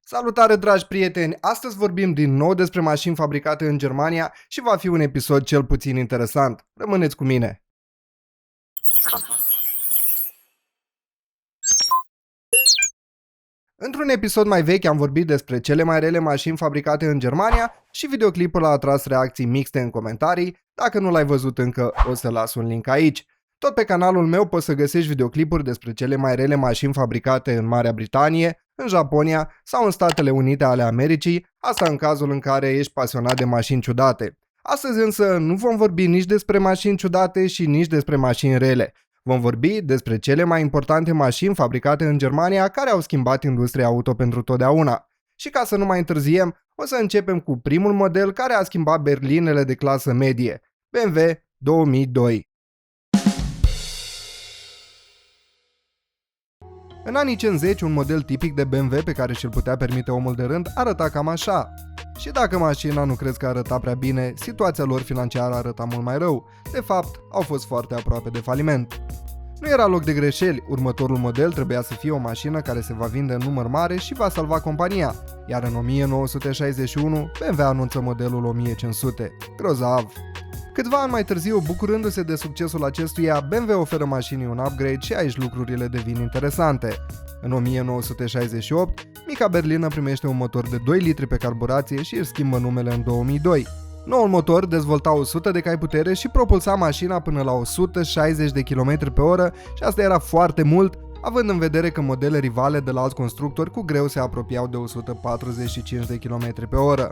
Salutare, dragi prieteni! Astăzi vorbim din nou despre mașini fabricate în Germania și va fi un episod cel puțin interesant. Rămâneți cu mine! Într-un episod mai vechi am vorbit despre cele mai rele mașini fabricate în Germania și videoclipul a atras reacții mixte în comentarii. Dacă nu l-ai văzut încă, o să las un link aici. Tot pe canalul meu poți să găsești videoclipuri despre cele mai rele mașini fabricate în Marea Britanie, în Japonia sau în Statele Unite ale Americii, asta în cazul în care ești pasionat de mașini ciudate. Astăzi însă nu vom vorbi nici despre mașini ciudate și nici despre mașini rele. Vom vorbi despre cele mai importante mașini fabricate în Germania care au schimbat industria auto pentru totdeauna. Și ca să nu mai întârziem, o să începem cu primul model care a schimbat berlinele de clasă medie, BMW 2002. În anii 50, un model tipic de BMW pe care și-l putea permite omul de rând arăta cam așa. Și dacă mașina nu crezi că arăta prea bine, situația lor financiară arăta mult mai rău. De fapt, au fost foarte aproape de faliment. Nu era loc de greșeli, următorul model trebuia să fie o mașină care se va vinde în număr mare și va salva compania. Iar în 1961, BMW anunță modelul 1500. Grozav! Câțiva ani mai târziu, bucurându-se de succesul acestuia, BMW oferă mașinii un upgrade și aici lucrurile devin interesante. În 1968, mica berlină primește un motor de 2 litri pe carburație și își schimbă numele în 2002. Noul motor dezvolta 100 de cai putere și propulsa mașina până la 160 de km pe oră și asta era foarte mult, având în vedere că modele rivale de la alți constructori cu greu se apropiau de 145 de km pe oră.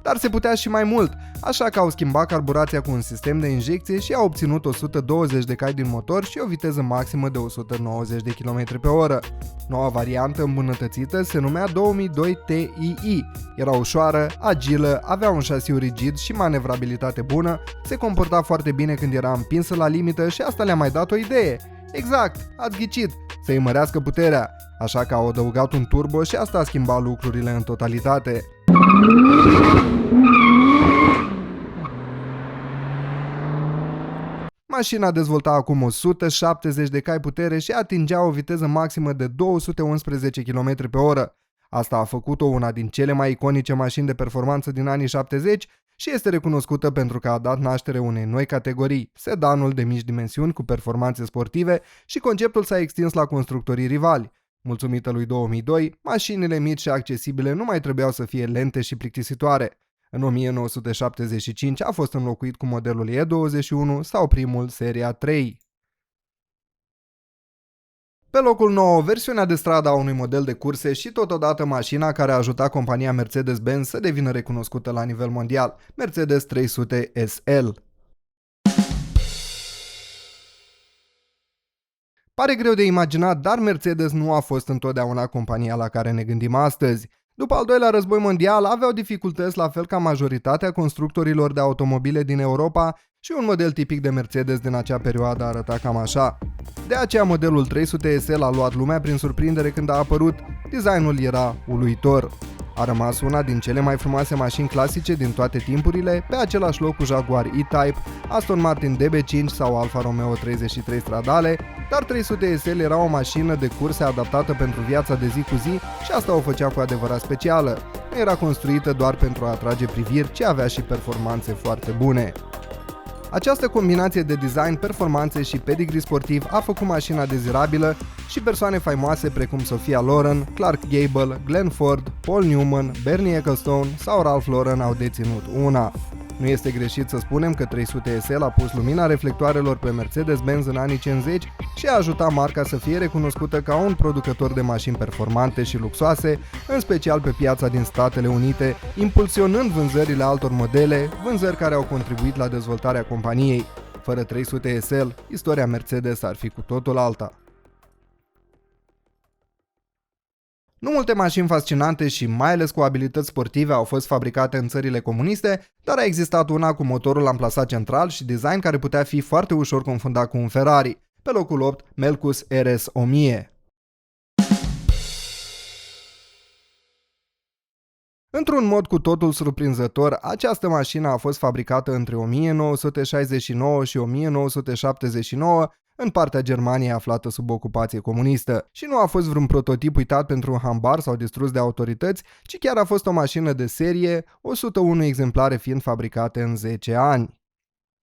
Dar se putea și mai mult, așa că au schimbat carburația cu un sistem de injecție și au obținut 120 de cai din motor și o viteză maximă de 190 de km pe oră. Noua variantă îmbunătățită se numea 2002 TII. Era ușoară, agilă, avea un șasiu rigid și manevrabilitate bună, se comporta foarte bine când era împinsă la limită și asta le-a mai dat o idee. Exact, ați ghicit, să-i mărească puterea, așa că au adăugat un turbo și asta a schimbat lucrurile în totalitate. Mașina dezvolta acum 170 de cai putere și atingea o viteză maximă de 211 km pe oră. Asta a făcut-o una din cele mai iconice mașini de performanță din anii 70 și este recunoscută pentru că a dat naștere unei noi categorii, sedanul de mici dimensiuni cu performanțe sportive și conceptul s-a extins la constructorii rivali. Mulțumită lui 2002, mașinile mici și accesibile nu mai trebuiau să fie lente și plictisitoare. În 1975 a fost înlocuit cu modelul E21 sau primul Seria 3. Pe locul 9, versiunea de stradă a unui model de curse și totodată mașina care a ajutat compania Mercedes-Benz să devină recunoscută la nivel mondial, Mercedes 300 SL. Pare greu de imaginat, dar Mercedes nu a fost întotdeauna compania la care ne gândim astăzi. După al doilea război mondial, aveau dificultăți la fel ca majoritatea constructorilor de automobile din Europa și un model tipic de Mercedes din acea perioadă arăta cam așa. De aceea modelul 300 SL a luat lumea prin surprindere când a apărut, designul era uluitor. A rămas una din cele mai frumoase mașini clasice din toate timpurile, pe același loc cu Jaguar E-Type, Aston Martin DB5 sau Alfa Romeo 33 Stradale, dar 300 SL era o mașină de curse adaptată pentru viața de zi cu zi și asta o făcea cu adevărat specială. Nu era construită doar pentru a atrage priviri, ci avea și performanțe foarte bune. Această combinație de design, performanțe și pedigree sportiv a făcut mașina dezirabilă și persoane faimoase precum Sophia Loren, Clark Gable, Glenn Ford, Paul Newman, Bernie Ecclestone sau Ralph Lauren au deținut una. Nu este greșit să spunem că 300 SL a pus lumina reflectoarelor pe Mercedes-Benz în anii 50 și a ajutat marca să fie recunoscută ca un producător de mașini performante și luxoase, în special pe piața din Statele Unite, impulsionând vânzările altor modele, vânzări care au contribuit la dezvoltarea companiei. Fără 300 SL, istoria Mercedes ar fi cu totul alta. Nu multe mașini fascinante și mai ales cu abilități sportive au fost fabricate în țările comuniste, dar a existat una cu motorul amplasat central și design care putea fi foarte ușor confundat cu un Ferrari. Pe locul 8, Melkus RS 1000. Într-un mod cu totul surprinzător, această mașină a fost fabricată între 1969 și 1979 în partea Germaniei aflată sub ocupație comunistă. Și nu a fost vreun prototip uitat pentru un hambar sau distrus de autorități, ci chiar a fost o mașină de serie, 101 exemplare fiind fabricate în 10 ani.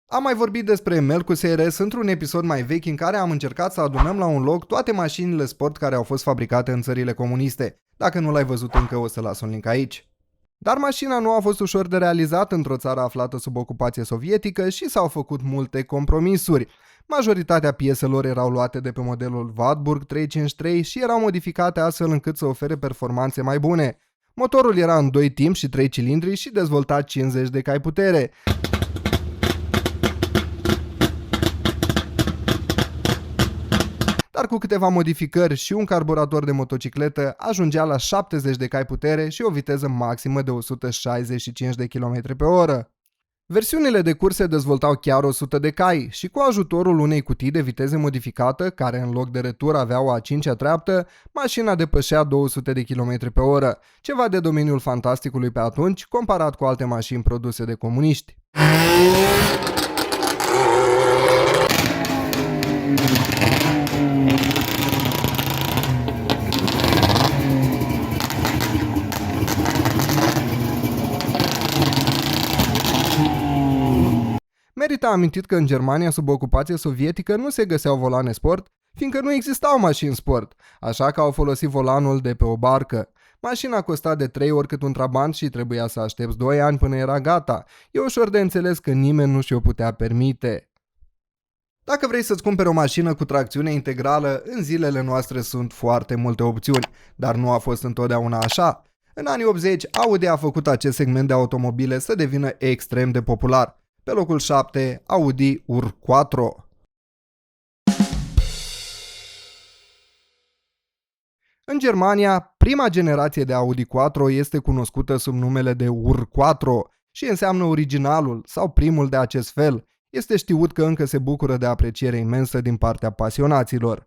Am mai vorbit despre Melcus RS într-un episod mai vechi în care am încercat să adunăm la un loc toate mașinile sport care au fost fabricate în țările comuniste. Dacă nu l-ai văzut încă, o să las un link aici. Dar mașina nu a fost ușor de realizat într-o țară aflată sub ocupație sovietică și s-au făcut multe compromisuri. Majoritatea pieselor erau luate de pe modelul Wartburg 353 și erau modificate astfel încât să ofere performanțe mai bune. Motorul era în 2 timpi și 3 cilindri și dezvolta 50 de cai putere. Dar cu câteva modificări și un carburator de motocicletă ajungea la 70 de cai putere și o viteză maximă de 165 de km pe oră. Versiunile de curse dezvoltau chiar 100 de cai și cu ajutorul unei cutii de viteze modificată, care în loc de retur avea o a 5-a treaptă, mașina depășea 200 de km pe oră, ceva de domeniul fantasticului pe atunci, comparat cu alte mașini produse de comuniști. Merită amintit că în Germania sub ocupație sovietică nu se găseau volane sport, fiindcă nu existau mașini sport, așa că au folosit volanul de pe o barcă. Mașina costa de 3 ori cât un Trabant și trebuia să aștepți 2 ani până era gata. E ușor de înțeles că nimeni nu și-o putea permite. Dacă vrei să-ți cumperi o mașină cu tracțiune integrală, în zilele noastre sunt foarte multe opțiuni, dar nu a fost întotdeauna așa. În anii 80, Audi a făcut acest segment de automobile să devină extrem de popular. Pe locul 7, Audi R4. În Germania, prima generație de Audi 4 este cunoscută sub numele de R4 și înseamnă originalul sau primul de acest fel. Este știut că încă se bucură de apreciere imensă din partea pasionaților.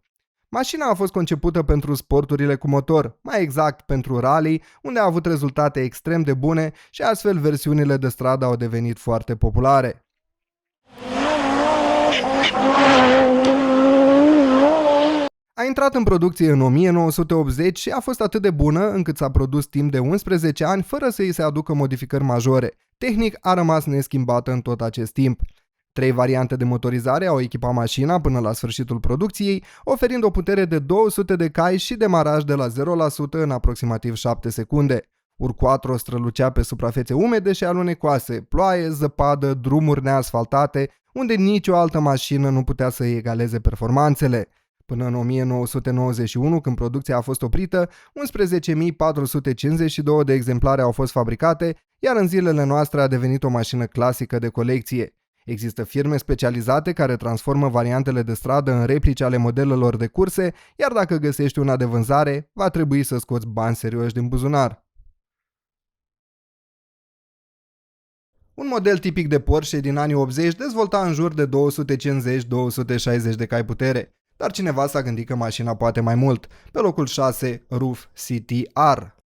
Mașina a fost concepută pentru sporturile cu motor, mai exact pentru rally, unde a avut rezultate extrem de bune și astfel versiunile de stradă au devenit foarte populare. A intrat în producție în 1980 și a fost atât de bună încât s-a produs timp de 11 ani fără să îi se aducă modificări majore. Tehnic a rămas neschimbată în tot acest timp. 3 variante de motorizare au echipat mașina până la sfârșitul producției, oferind o putere de 200 de cai și demaraj de la 0% în aproximativ 7 secunde. R4 strălucea pe suprafețe umede și alunecoase, ploaie, zăpadă, drumuri neasfaltate, unde nicio altă mașină nu putea să îi egaleze performanțele. Până în 1991, când producția a fost oprită, 11.452 de exemplare au fost fabricate, iar în zilele noastre a devenit o mașină clasică de colecție. Există firme specializate care transformă variantele de stradă în replici ale modelelor de curse, iar dacă găsești una de vânzare, va trebui să scoți bani serioși din buzunar. Un model tipic de Porsche din anii 80 dezvolta în jur de 250-260 de cai putere, dar cineva s-a gândit că mașina poate mai mult. Pe locul 6, RUF CT-R.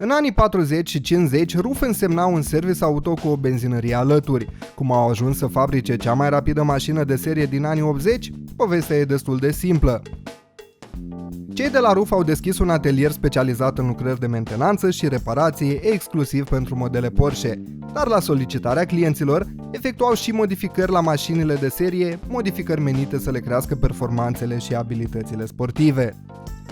În anii 40 și 50, RUF însemna un service auto cu o benzinărie alături. Cum au ajuns să fabrice cea mai rapidă mașină de serie din anii 80? Povestea e destul de simplă. Cei de la RUF au deschis un atelier specializat în lucrări de mentenanță și reparație exclusiv pentru modele Porsche, dar la solicitarea clienților efectuau și modificări la mașinile de serie, modificări menite să le crească performanțele și abilitățile sportive.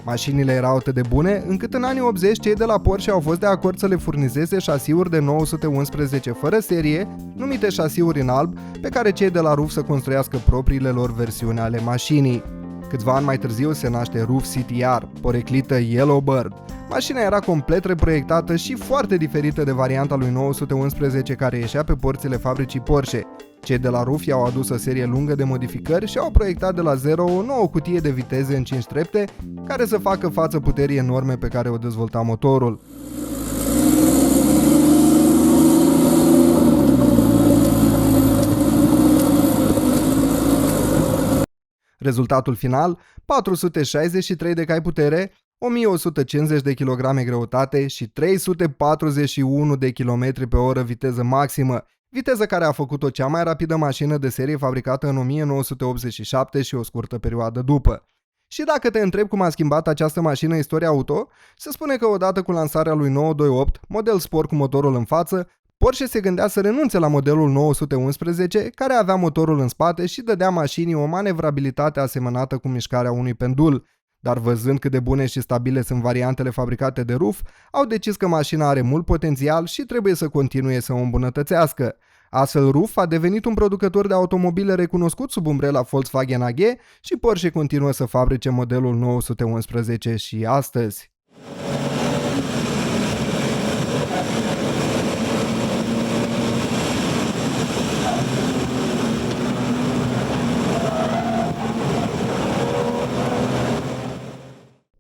Mașinile erau atât de bune încât în anii 80 cei de la Porsche au fost de acord să le furnizeze șasiuri de 911 fără serie, numite șasiuri în alb, pe care cei de la RUF să construiască propriile lor versiuni ale mașinii. Câțiva ani mai târziu se naște RUF CT-R, poreclită Yellowbird. Mașina era complet reproiectată și foarte diferită de varianta lui 911 care ieșea pe porțile fabricii Porsche. Cei de la RUF i-au adus o serie lungă de modificări și au proiectat de la zero o nouă cutie de viteze în 5 trepte care să facă față puterii enorme pe care o dezvolta motorul. Rezultatul final, 463 de cai putere, 1150 de kg greutate și 341 de km pe oră viteză maximă, viteză care a făcut-o cea mai rapidă mașină de serie fabricată în 1987 și o scurtă perioadă după. Și dacă te întrebi cum a schimbat această mașină istoria auto, se spune că odată cu lansarea lui 928, model sport cu motorul în față, Porsche se gândea să renunțe la modelul 911, care avea motorul în spate și dădea mașinii o manevrabilitate asemănată cu mișcarea unui pendul, dar văzând cât de bune și stabile sunt variantele fabricate de RUF, au decis că mașina are mult potențial și trebuie să continue să o îmbunătățească. Astfel, RUF a devenit un producător de automobile recunoscut sub umbrela Volkswagen AG și Porsche continuă să fabrice modelul 911 și astăzi.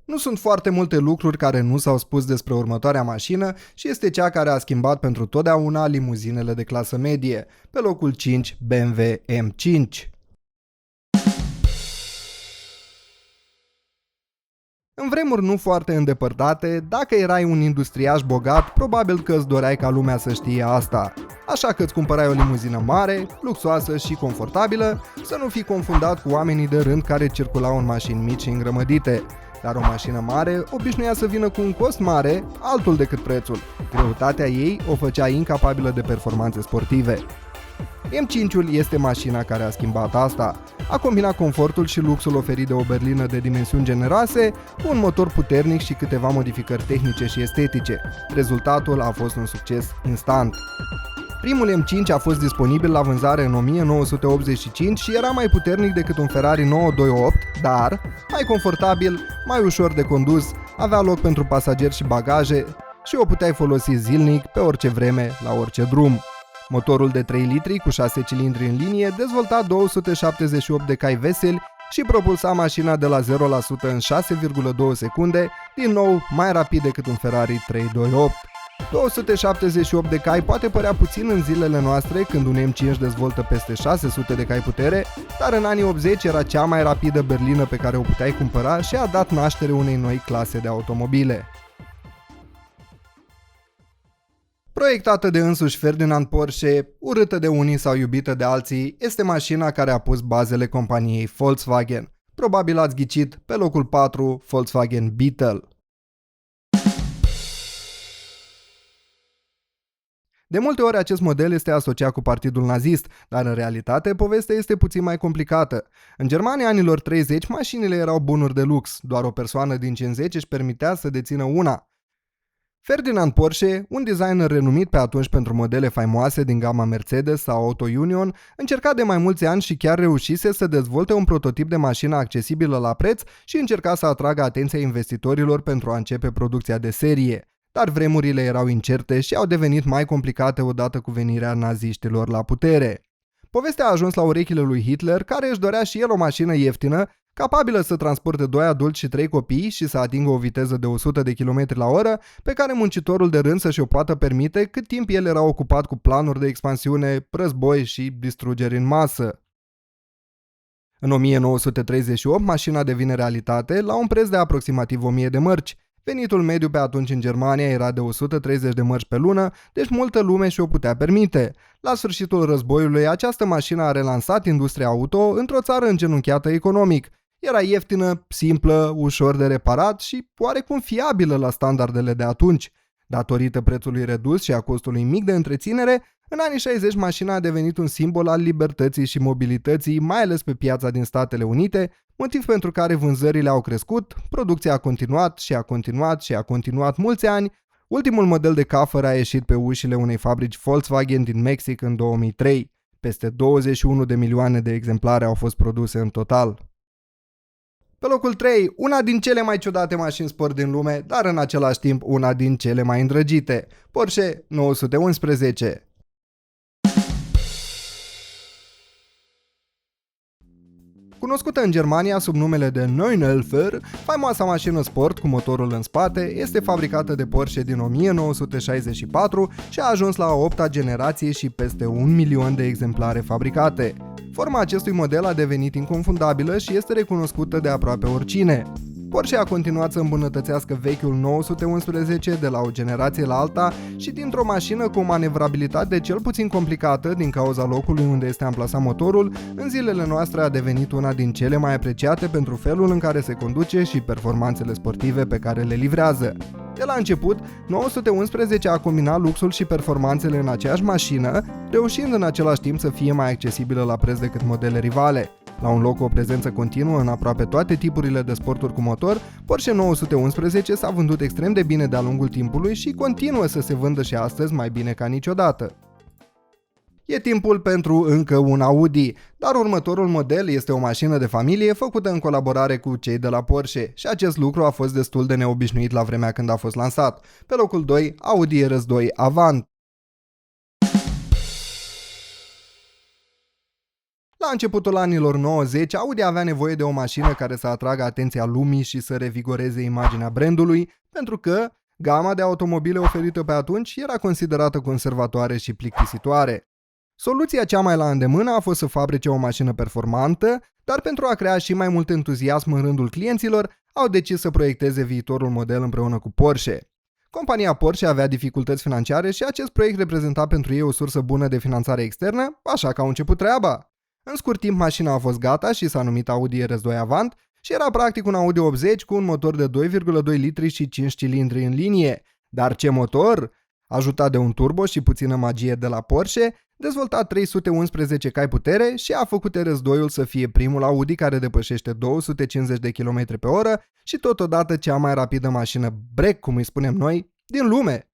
Nu sunt foarte multe lucruri care nu s-au spus despre următoarea mașină și este cea care a schimbat pentru totdeauna limuzinele de clasă medie. Pe locul 5, BMW M5. În vremuri nu foarte îndepărtate, dacă erai un industriaș bogat, probabil că îți doreai ca lumea să știe asta. Așa că îți cumpărai o limuzină mare, luxoasă și confortabilă, să nu fii confundat cu oamenii de rând care circulau în mașini mici și îngrămădite. Dar o mașină mare obișnuia să vină cu un cost mare, altul decât prețul. Greutatea ei o făcea incapabilă de performanțe sportive. M5-ul este mașina care a schimbat asta. A combinat confortul și luxul oferit de o berlină de dimensiuni generoase cu un motor puternic și câteva modificări tehnice și estetice. Rezultatul a fost un succes instant. Primul M5 a fost disponibil la vânzare în 1985 și era mai puternic decât un Ferrari 928, dar mai confortabil, mai ușor de condus, avea loc pentru pasageri și bagaje și o puteai folosi zilnic, pe orice vreme, la orice drum. Motorul de 3 litri cu 6 cilindri în linie dezvolta 278 de cai veseli și propulsa mașina de la 0% în 6,2 secunde, din nou mai rapid decât un Ferrari 328. 278 de cai poate părea puțin în zilele noastre când un M5 dezvoltă peste 600 de cai putere, dar în anii 80 era cea mai rapidă berlină pe care o puteai cumpăra și a dat naștere unei noi clase de automobile. Proiectată de însuși Ferdinand Porsche, urâtă de unii sau iubită de alții, este mașina care a pus bazele companiei Volkswagen. Probabil ați ghicit, pe locul 4, Volkswagen Beetle. De multe ori acest model este asociat cu partidul nazist, dar în realitate povestea este puțin mai complicată. În Germania anilor 30 mașinile erau bunuri de lux, doar o persoană din 50 își permitea să dețină una. Ferdinand Porsche, un designer renumit pe atunci pentru modele faimoase din gama Mercedes sau Auto Union, încerca de mai mulți ani și chiar reușise să dezvolte un prototip de mașină accesibilă la preț și încerca să atragă atenția investitorilor pentru a începe producția de serie. Dar vremurile erau incerte și au devenit mai complicate odată cu venirea naziștilor la putere. Povestea a ajuns la urechile lui Hitler, care își dorea și el o mașină ieftină, capabilă să transporte 2 adulți și 3 copii și să atingă o viteză de 100 de km la oră, pe care muncitorul de rând să-și o poată permite cât timp el era ocupat cu planuri de expansiune, război și distrugeri în masă. În 1938, mașina devine realitate la un preț de aproximativ 1000 de mărci. Venitul mediu pe atunci în Germania era de 130 de mărci pe lună, deci multă lume și-o putea permite. La sfârșitul războiului, această mașină a relansat industria auto într-o țară îngenunchiată economic. Era ieftină, simplă, ușor de reparat și oarecum fiabilă la standardele de atunci. Datorită prețului redus și a costului mic de întreținere, în anii 60 mașina a devenit un simbol al libertății și mobilității, mai ales pe piața din Statele Unite, motiv pentru care vânzările au crescut, producția a continuat și a continuat și a continuat mulți ani. Ultimul model de cafăr a ieșit pe ușile unei fabrici Volkswagen din Mexic în 2003. Peste 21 de milioane de exemplare au fost produse în total. Pe locul 3, una din cele mai ciudate mașini sport din lume, dar în același timp una din cele mai îndrăgite, Porsche 911. Cunoscută în Germania sub numele de 911, faimoasa mașină sport cu motorul în spate este fabricată de Porsche din 1964 și a ajuns la a 8-a generație și peste 1 milion de exemplare fabricate. Forma acestui model a devenit inconfundabilă și este recunoscută de aproape oricine. Porsche a continuat să îmbunătățească vechiul 911 de la o generație la alta și dintr-o mașină cu o manevrabilitate cel puțin complicată din cauza locului unde este amplasat motorul, în zilele noastre a devenit una din cele mai apreciate pentru felul în care se conduce și performanțele sportive pe care le livrează. De la început, 911 a combinat luxul și performanțele în aceeași mașină, reușind în același timp să fie mai accesibilă la preț decât modele rivale. La un loc cu o prezență continuă în aproape toate tipurile de sporturi cu motor, Porsche 911 s-a vândut extrem de bine de-a lungul timpului și continuă să se vândă și astăzi mai bine ca niciodată. E timpul pentru încă un Audi, dar următorul model este o mașină de familie făcută în colaborare cu cei de la Porsche și acest lucru a fost destul de neobișnuit la vremea când a fost lansat. Pe locul 2, Audi RS2 Avant. La începutul anilor 90, Audi avea nevoie de o mașină care să atragă atenția lumii și să revigoreze imaginea brandului, pentru că gama de automobile oferită pe atunci era considerată conservatoare și plictisitoare. Soluția cea mai la îndemână a fost să fabrice o mașină performantă, dar pentru a crea și mai mult entuziasm în rândul clienților, au decis să proiecteze viitorul model împreună cu Porsche. Compania Porsche avea dificultăți financiare și acest proiect reprezenta pentru ei o sursă bună de finanțare externă, așa că au început treaba. În scurt timp, mașina a fost gata și s-a numit Audi RS2 Avant și era practic un Audi 80 cu un motor de 2,2 litri și 5 cilindri în linie. Dar ce motor! Ajutat de un turbo și puțină magie de la Porsche, dezvoltat 311 cai putere și a făcut RS2-ul să fie primul Audi care depășește 250 de km pe oră și totodată cea mai rapidă mașină break, cum îi spunem noi, din lume.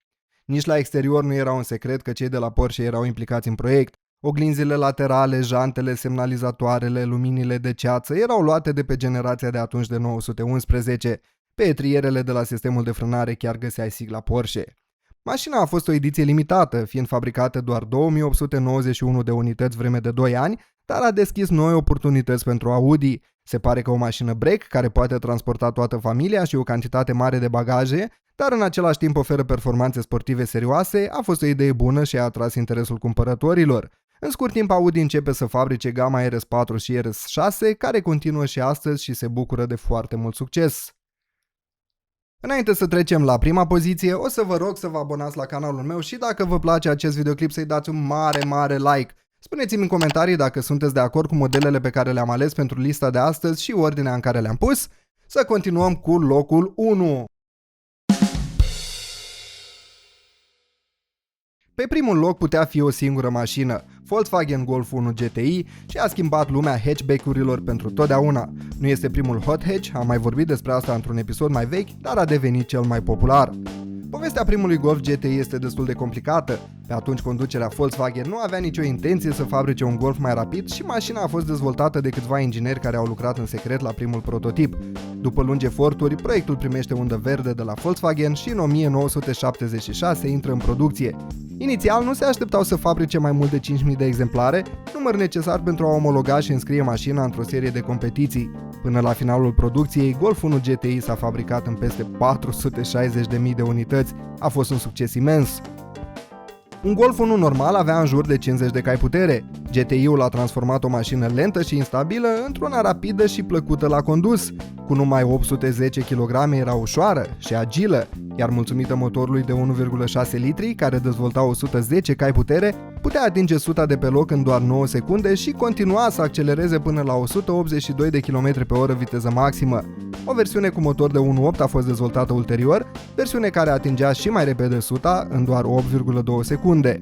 Nici la exterior nu era un secret că cei de la Porsche erau implicați în proiect. Oglinzile laterale, jantele, semnalizatoarele, luminile de ceață erau luate de pe generația de atunci de 911. Pe etrierele de la sistemul de frânare chiar găseai sigla Porsche. Mașina a fost o ediție limitată, fiind fabricată doar 2891 de unități vreme de 2 ani, dar a deschis noi oportunități pentru Audi. Se pare că o mașină break, care poate transporta toată familia și o cantitate mare de bagaje, dar în același timp oferă performanțe sportive serioase, a fost o idee bună și a atras interesul cumpărătorilor. În scurt timp, Audi începe să fabrice gama RS4 și RS6, care continuă și astăzi și se bucură de foarte mult succes. Înainte să trecem la prima poziție, o să vă rog să vă abonați la canalul meu și dacă vă place acest videoclip să-i dați un mare like. Spuneți-mi în comentarii dacă sunteți de acord cu modelele pe care le-am ales pentru lista de astăzi și ordinea în care le-am pus. Să continuăm cu locul 1. Pe primul loc putea fi o singură mașină, Volkswagen Golf 1 GTI, și a schimbat lumea hatchback-urilor pentru totdeauna. Nu este primul hot hatch, am mai vorbit despre asta într-un episod mai vechi, dar a devenit cel mai popular. Povestea primului Golf GTI este destul de complicată. Pe atunci conducerea Volkswagen nu avea nicio intenție să fabrice un Golf mai rapid și mașina a fost dezvoltată de câțiva ingineri care au lucrat în secret la primul prototip. După lungi eforturi, proiectul primește undă verde de la Volkswagen și în 1976 intră în producție. Inițial nu se așteptau să fabrice mai mult de 5.000 de exemplare, număr necesar pentru a omologa și înscrie mașina într-o serie de competiții. Până la finalul producției, Golf 1 GTI s-a fabricat în peste 460.000 de unități. A fost un succes imens. Un Golf 1 normal avea în jur de 50 de cai putere. GTI-ul a transformat o mașină lentă și instabilă într-una rapidă și plăcută la condus. Cu numai 810 kg era ușoară și agilă, iar mulțumită motorului de 1,6 litri, care dezvolta 110 cai putere, putea atinge 100 de pe loc în doar 9 secunde și continua să accelereze până la 182 de km pe oră viteză maximă. O versiune cu motor de 1.8 a fost dezvoltată ulterior, versiune care atingea și mai repede 100 în doar 8,2 secunde.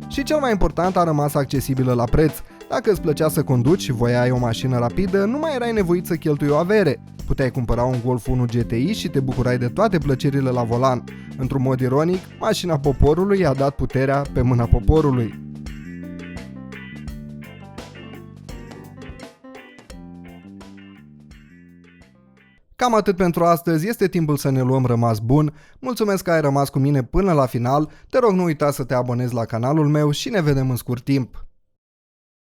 Și cel mai important, a rămas accesibilă la preț. Dacă îți plăcea să conduci și voiai o mașină rapidă, nu mai erai nevoit să cheltui o avere. Puteai cumpăra un Golf 1 GTI și te bucurai de toate plăcerile la volan. Într-un mod ironic, mașina poporului i-a dat puterea pe mâna poporului. Cam atât pentru astăzi, este timpul să ne luăm rămas bun. Mulțumesc că ai rămas cu mine până la final, te rog nu uita să te abonezi la canalul meu și ne vedem în scurt timp.